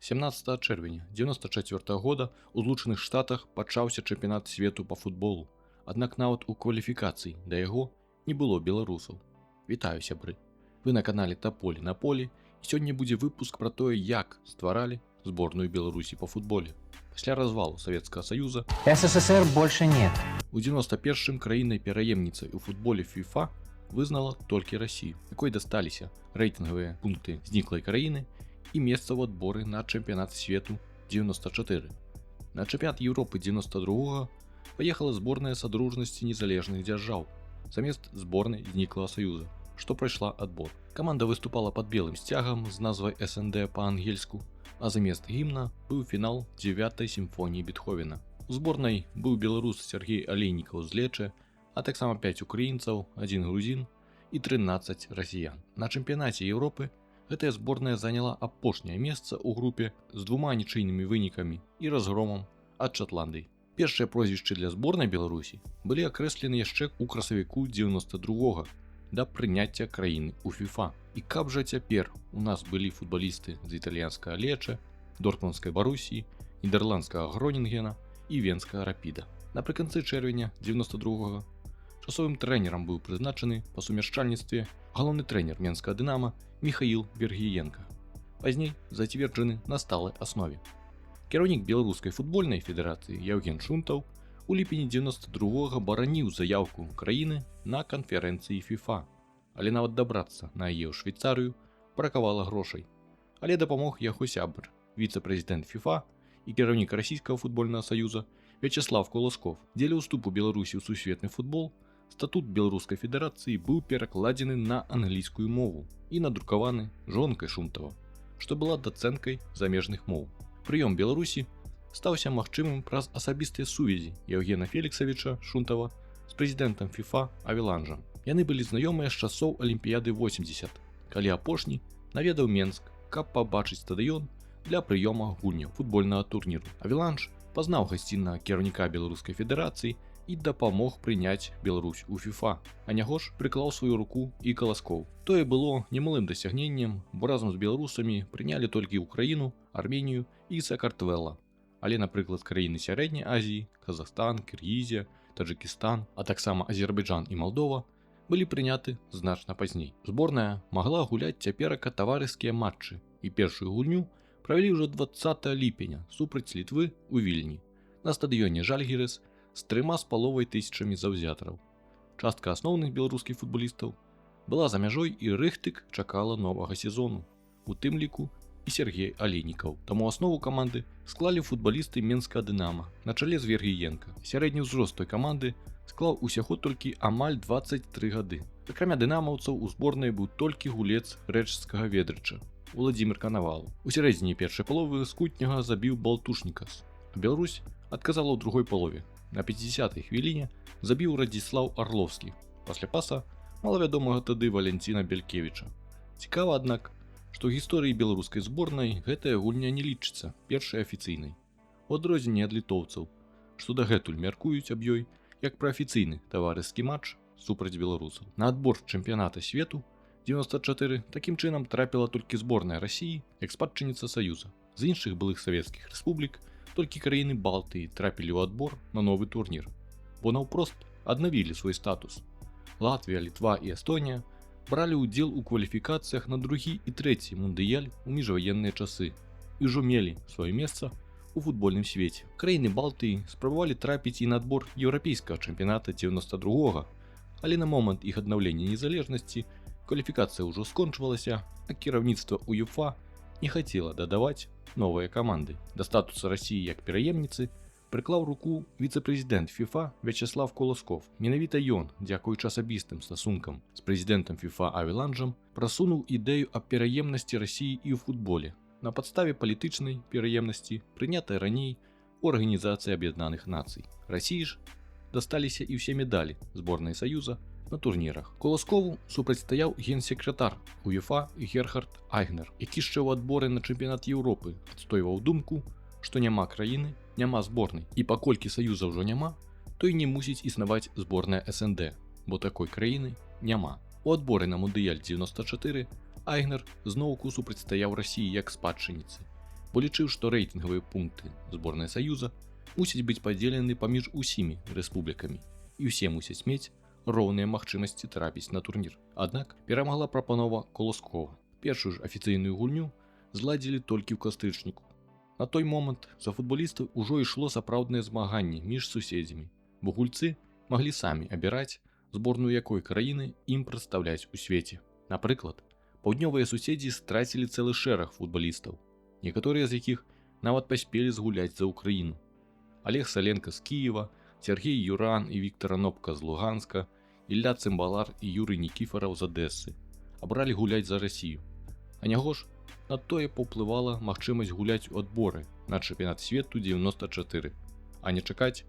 17 чэрвеня 94 года у Злучаных Штатах пачаўся чэмпіянат свету па футболу. Аднак нават у кваліфікацыі да яго не было беларусаў. Вітаю, сябры! Вы на канале Таполі на полі, і сёння будзе выпуск пра тое, як стваралі зборную Беларусі па футболе. Пасля развалу Савецкага Саюза СССР больше нет. у 91-м краінай-пераемніцай у футболе FIFA вызнала толькі Расію, якой дасталіся рэйтынгавыя пункты зніклай краіны і месца ў адборы на чэмпіянат свету 94. На чэмпіянат Еўропы 92-го паехала зборная Садружнасці незалежных дзяржаў замест зборнай зніклага Саюза, што прайшла адбор. Каманда выступала пад белым сцягам з назвай СНД па-ангельску, а замест гімна быў фінал 9-й сімфоніі Бетховена. У зборнай быў беларус Сергей Алейнікаў з Лечы, а таксама 5 украінцаў, 1 грузін і 13 расіян. На чэмпіянаце Еўропы гэтая зборная заняла апошняе месца ў групе з 2 нічыйнымі вынікамі і разгромам ад Шатландыі. Першыя прозвішчы для зборнай Беларусі былі акрэслены яшчэ ў красавіку 92-го да прыняцця краіны ў FIFA. І каб жа цяпер у нас былі футбалісты з італьянскага Лечы, Дортмундскай Барусіі, нідерландскага Гронінгена і венскага Рапіда. Напрыканцы чэрвеня 92-го часовым трэнерам быў прызначаны па сумяшчальніцтве галоўны трэнер менскага Дынама Міхаіл Вергіенка. Пазней зацверджаны на сталай аснове. Кіраўнік беларускай футбольнай федэрацыі Яўген Шунтаў у ліпені 92-го бараніў заяўку краіны на канферэнцыі FIFA, але нават дабрацца на яе ў Швейцарыю бракавала грошай. Але дапамог яго сябр, віцэ-прэзідэнт FIFA і кіраўнік расійскага футбольнага саюза Вячеслав Колосков. Дзеля ўступу Беларусі ў сусветны футбол статут Беларускай федэрацыі быў перакладзены на англійскую мову і надрукаваны жонкай Шунтава, што была дацэнткай замежных моў. Прыём Беларусі стаўся магчымым праз асабістыя сувязі Яўгена Феліксавіча Шунтава з прэзідэнтам FIFA Авеланжам. Яны былі знаёмыя з часоў Алімпіяды 80, калі апошні наведаў Менск, каб пабачыць стадыён для прыёма гульняў футбольнага турніру. Авеланж пазнаў гасціннага кіраўніка Беларускай федэрацыі і дапамог прыняць Беларусь у FIFA, а няго ж прыклаў сваю руку і Каласкоў. Тое было немалым дасягненнем, бо разам з беларусамі прынялі толькі Украіну, Арменію і Сакартвэла. Але, напрыклад, краіны Сярэдняй Азіі, Казахстан, Кіргізія, Таджыкістан, а таксама Азербайджан і Малдова былі прыняты значна пазней. Зборная магла гуляць цяперака таварыскія матчы, і першую гульню правялі ўжо 20 ліпеня супраць Літвы ў Вільні на стадыёне Жальгірыс з 3,5 тысячамі заўзятараў. Частка асноўных беларускіх футбалістаў была за мяжой, і рыхтык чакала новага сезону, у тым ліку і Сергей Алейнікаў. Таму аснову каманды склалі футбалісты менскага Дынама на чале з Вергіенка. Сярэдні ўзрост той каманды склаў усяго толькі амаль 23 гады. Акрамя дынамаўцаў у зборнай быў толькі гулец рэчскага Ведрыча Уладзімір Канавалаў. У сярэдзіне першай паловы скутняга забіў Балтушнікас. Беларусь адказала ў другой палове. На 50-й хвіліне забіў Радзіслаў Арловскі пасля паса малавядомага тады Валянціна Белькевіча. Цікава, аднак, што ў гісторыі беларускай зборнай гэтая гульня не лічыцца першай афіцыйнай. У адрозненне ад літоўцаў, што дагэтуль мяркуюць аб ёй як пра афіцыйны таварыскі матч супраць беларусаў. На адбор чэмпіяната свету 94 такім чынам трапіла толькі зборная Расіі як спадчынніца Саюза. З іншых былых савецкіх рэспублік толькі краіны Балтыі трапілі ў адбор на новы турнір, бо наўпрост аднавілі свой статус. Латвія, Літва і Эстонія бралі ўдзел у кваліфікацыях на другі і трэці мундыяль у міжваенныя часы і ўжо мелі сваё месца у футбольным свеце. Краіны Балтыі спрабавалі трапіць і на адбор еўрапейскага чэмпіяната 92-го, але на момант іх аднаўлення незалежнасці кваліфікацыя ўжо скончвалася, а кіраўніцтва УЕФА не хацела дадаваць новыя каманды. Да статуса Расіі як пераемніцы прыклаў руку віцэ-прэзідэнт FIFA Вячеслав Колосков. Менавіта ён, дзякуючы асабістым стасункам з прэзідэнтам FIFA Авеланжам, прасунуў ідэю аб пераемнасці Расіі і ў футболе на падставе палітычнай пераемнасці, прынятай раней у Арганізацыі Аб'яднаных Нацый. Расіі ж дасталіся і ўсе медалі зборнай Саюза на турнірах. Колоскову супрацьстаяў генсекретар УЕФА Герхард Айгнер, які яшчэ ў адборы на чэмпіянат Еўропы адстойваў думку, што няма краіны, няма зборнай. І паколькі Саюза ўжо няма, то і не мусіць існаваць зборная СНД, бо такой краіны няма. У адборы на мундыяль 94 Айгнер зноўку супрацьстаяў Расіі як спадчынніцы. бо лічыў, што рэйтынгавыя пункты зборнай Саюза мусяць быць падзелены паміж усімі рэспублікамі, і ўсе мусяць мець роўныя магчымасці трапіць на турнір. Аднак перамагла прапанова Колоскова. Першую ж афіцыйную гульню зладзілі толькі ў кастрычніку. На той момант за футболістаў ужо ішло сапраўднае змаганне між суседзямі, бо гульцы маглі самі абіраць, зборную якой краіны ім прадстаўляць у свеце. Напрыклад, паўднёвыя суседзі страцілі цэлы шэраг футбалістаў, некаторыя з якіх нават паспелі згуляць за Украіну. Олег Саленко з Кіева, Сергей Юран і Віктор Анопка з Луганска, Ілля Цымбалар і Юрый Нікіфараў з Адэсы абралі гуляць за Расію. А няго ж на тое паўплывала магчымасць гуляць у адборы на чэмпіянат свету 94, а не чакаць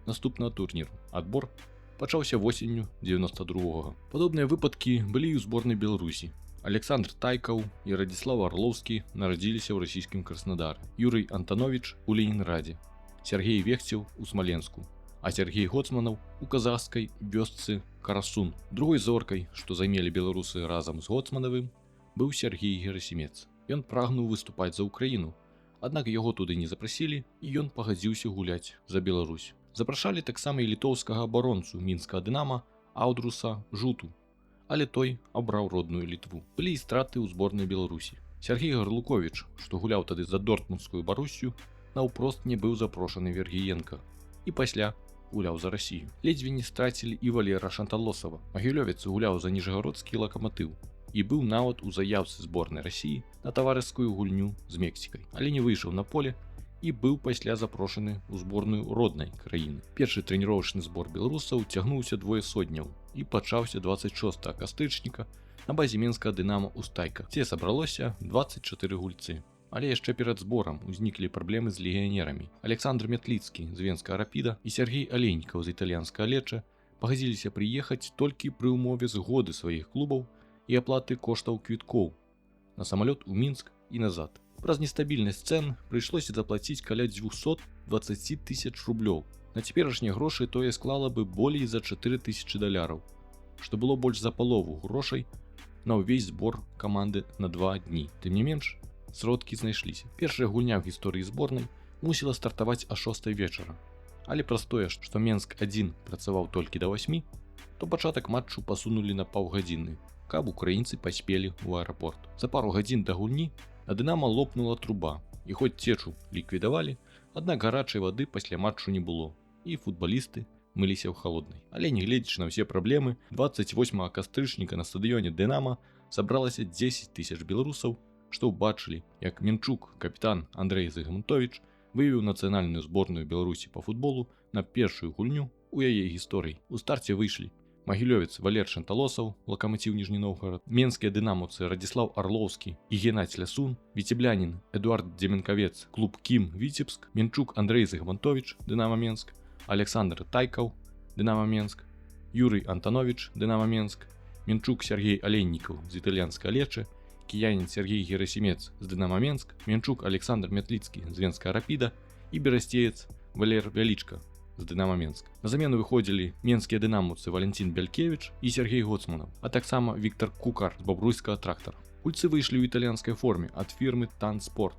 наступнага турніру. Адбор пачаўся восенню 92-го. Падобныя выпадкі былі і ў зборнай Беларусі. Александр Тайкаў і Радзіслаў Арлоўскі нарадзіліся ў расійскім Краснадары, Юрый Антанович у Ленінградзе, Сергей Вехцеў у Смаленску, а Сергей Гоцманаў у казахскай вёсцы Карасун. Другой зоркай, што займелі беларусы разам з Гоцманавым, быў Сергей Герасімец. Ён прагнуў выступаць за Украіну, аднак яго туды не запрасілі, і ён пагадзіўся гуляць за Беларусь. Запрашалі таксама і літоўскага абаронцу мінскага Дынама Аўдруса Жуту, але той абраў родную Літву. Былі і страты ў зборнай Беларусі. Сергей Гарлуковіч, што гуляў тады за Дортмундскую Барусію, наўпрост не быў запрошаны Вергіенка і пасля гуляў за Расію. Ледзьве не страцілі і Валера Шанталосава. Магілёвец гуляў за Ніжагародскі Лакаматыў і быў нават у заяўцы зборнай Расіі на таварыскую гульню з Мексікай, але не выйшаў на поле і быў пасля запрошаны ў зборную роднай краіны. Першы трэніровачны збор беларусаў цягнуўся 2 сотняў і пачаўся 26 кастрычніка на базе мінскага Дынама ў Стайках, дзе сабралося 24 гульцы. Але яшчэ перад зборам узніклі праблемы з легіянерамі. Александр Мятліцкі з венскага Рапіда і Сергей Алейнікаў з італьянскага Леча пагадзіліся прыехаць толькі пры ўмове згоды сваіх клубаў і аплаты коштаў квіткоў на самалёт у Мінск і назад. Праз нестабільнасць цэн прыйшлося заплаціць каля 220 000 рублёў. На цяперашнія грошы тое склала бы болей за 4000 $, што было больш за палову грошай на ўвесь збор каманды на 2 дні. Тым не менш, сродкі знайшліся. Першая гульня ў гісторыі зборнай мусіла стартаваць а 6 вечара. Але праз тое, што Менск-1 працаваў толькі да 8, то пачатак матчу пасунулі на паўгадзіны, каб украінцы паспелі ў аэрапорт. За пару гадзін да гульні на Дынама лопнула труба, і хоць цечу ліквідавалі, аднак гарачай вады пасля матчу не было, і футбалісты мыліся ў халоднай. Але нягледзячы на ўсе праблемы, 28 кастрычніка на стадыёне Дынама сабралася 10 000 беларусаў, што ўбачылі, як Менчук, капітан Андрэй Зыгмунтовіч, выявіў нацыянальную зборную Беларусі па футболу на першую гульню ў яе гісторыі. У старце выйшлі Магілёвец Валер Шанталосаў, Лакаматыў Ніжні Новгарад, менскія дынамаўцы Радзіслаў Арлоўскі і Геннадзь Лясун, віцеблянін Эдуард Дземенкавец, клуб Кім Віцебск, Менчук Андрэй Зыгмунтовіч, Дынама Менск, Александр Тайкаў, Дынама Менск, Юрый Антанович, Дынама Менск, Менчук Сергей Алейнікаў з італьянскага Леча, кіянін Сергей Герасімец з Дынама Менск, Менчук Александр Мятліцкі з венскага Рапіда і берасцеец Валер Вялічка з Дынама Менск. На замену выходзілі менскія дынамаўцы Валентин Бялькевіч і Сергей Гоцманаў, а таксама Віктор Кукар з бабруйскага Трактара. Гульцы выйшлі ў італьянскай форме ад фірмы Танспорт.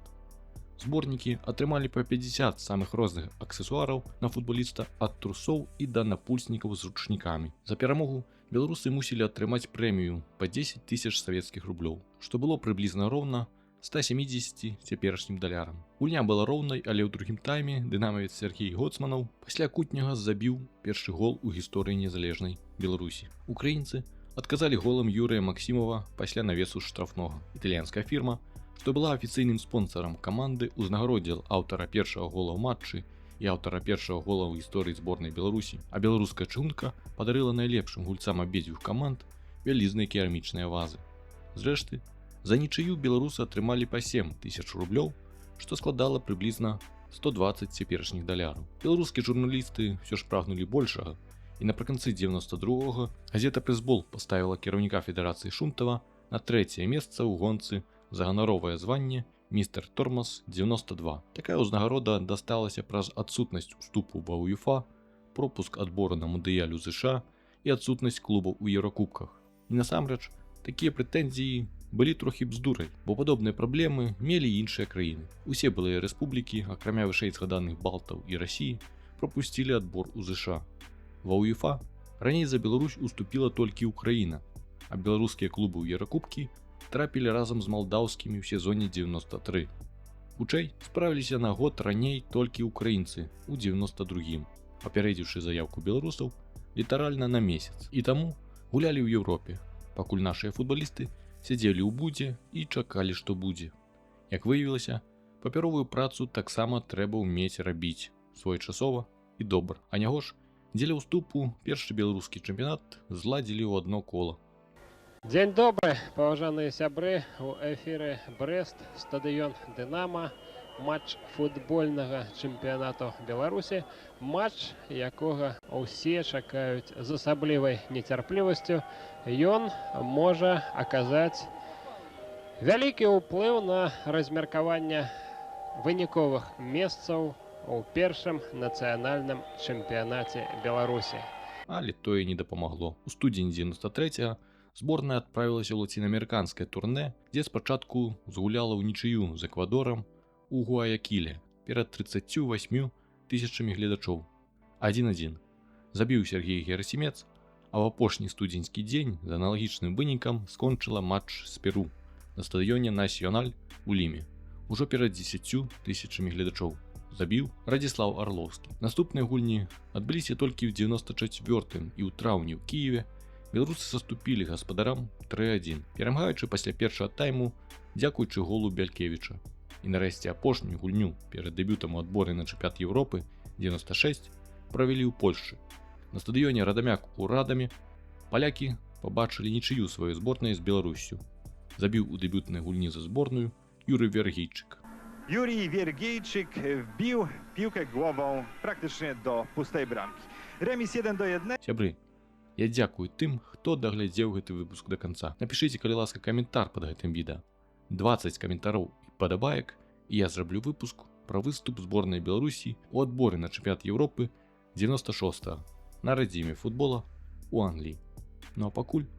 Зборнікі атрымалі па 50 самых розных аксесуараў на футболіста ад трусоў і да напульснікаў з ручнікамі. За перамогу беларусы мусілі атрымаць прэмію па 10 000 савецкіх рублёў, што было прыблізна роўна 170 цяперашнім далярам. Гульня была роўнай, але ў другім тайме дынамавец Сергей Гоцманаў пасля кутняга забіў першы гол у гісторыі незалежнай Беларусі. Украінцы адказалі голам Юрыя Максімова пасля навесу штрафнога. Італьянская фірма, што была афіцыйным спонсарам каманды, узнагародзіла аўтара першага гола ў матчы і аўтара першага гола ў гісторыі зборнай Беларусі, а беларуская чыгунка падарыла найлепшым гульцам абедзвюх каманд вялізныя керамічныя вазы. Зрэшты, за нічыю беларусы атрымалі па 7 000 рублёў, што складала прыблізна 120 цяперашніх даляраў. Беларускія журналісты ўсё ж прагнулі большага, і напрыканцы 92-го газета «Прэсбол» паставіла кіраўніка федэрацыі Шунтава на 3-е месца ў гонцы за ганаровае званне «Містер Тормоз 92». Такая ўзнагарода дасталася праз адсутнасць уступу ва УЕФА, пропуск адбору на мундыяль у ЗША і адсутнасць клубаў у Еўракубках. І насамрэч, Такія прэтэнзіі былі трохі бздурай, бо падобныя праблемы мелі і іншыя краіны. Усе былыя рэспублікі, акрамя вышэй згаданых Балтаў і Расіі, прапусцілі адбор у ЗША. Ва УЕФА раней за Беларусь уступіла толькі Украіна, а беларускія клубы ў Еўракубкі трапілі разам з малдаўскімі ў сезоне 93. Хутчэй, справіліся на год раней толькі украінцы ў 92-м, папярэдзіўшы заяўку беларусаў літаральна на месяц. І таму гулялі ў Еўропе, пакуль нашыя футбалісты сядзелі ў будзе і чакалі, што будзе. Як выявілася, папяровую працу таксама трэба ўмець рабіць своечасова і добра. А няго ж, дзеля ўступу першы беларускі чэмпіянат зладзілі ў адно кола. Дзень добры, паважаныя сябры, у эфіры Брэст, стадыён Дынама, матч футбольнага чэмпіянату Беларусі, матч, якога ўсе чакаюць з асаблівай нецярплівасцю. Ён можа аказаць вялікі ўплыў на размеркаванне выніковых месцаў у першым нацыянальным чэмпіянаце Беларусі. Але тое не дапамагло. У студзені 93-го зборная адправілася ў лацінаамерыканскае турнэ, дзе спачатку згуляла ўнічыю з Эквадорам у Гуаякіле перад 38 тысячамі гледачоў. 1-1. Забіў Сергей Герасімец, а ў апошні студзеньскі дзень з аналагічным вынікам скончыла матч з Перу на стадыёне Насьёналь у Ліме, ужо перад 10 тысячамі гледачоў. Забіў Радзіслаў Арлоўскі. Наступныя гульні адбыліся толькі ў 94-м і ў траўні ў Кіеве. Беларусы саступілі гаспадарам 3-1, перамагаючы пасля першага тайму дзякуючы голу Бялькевіча. І нарэшце апошнюю гульню перад дэбютам у адборы на чэмпіянат Еўропы 96 правялі ў Польшчы. На стадыёне Радамяк у Радаме палякі пабачылі нічыю сваёй зборнай з Беларуссю. Забіў у дэбютнай гульні за зборную Юрый Вергейчык. Jurij Wiergiejczyk wbił piłkę głową praktycznie do pustej bramki. Remis 1-1. Сябры, я дзякую тым, хто даглядзеў гэты выпуск да канца. Напішыце, калі ласка, каментар пад гэтым відэа. 20 каментараў і падабаек, і я зраблю выпуск пра выступ зборнай Беларусі у адборы на чэмпіянат Еўропы 96-го на радзіме футбола у Англіі. Ну а пакуль.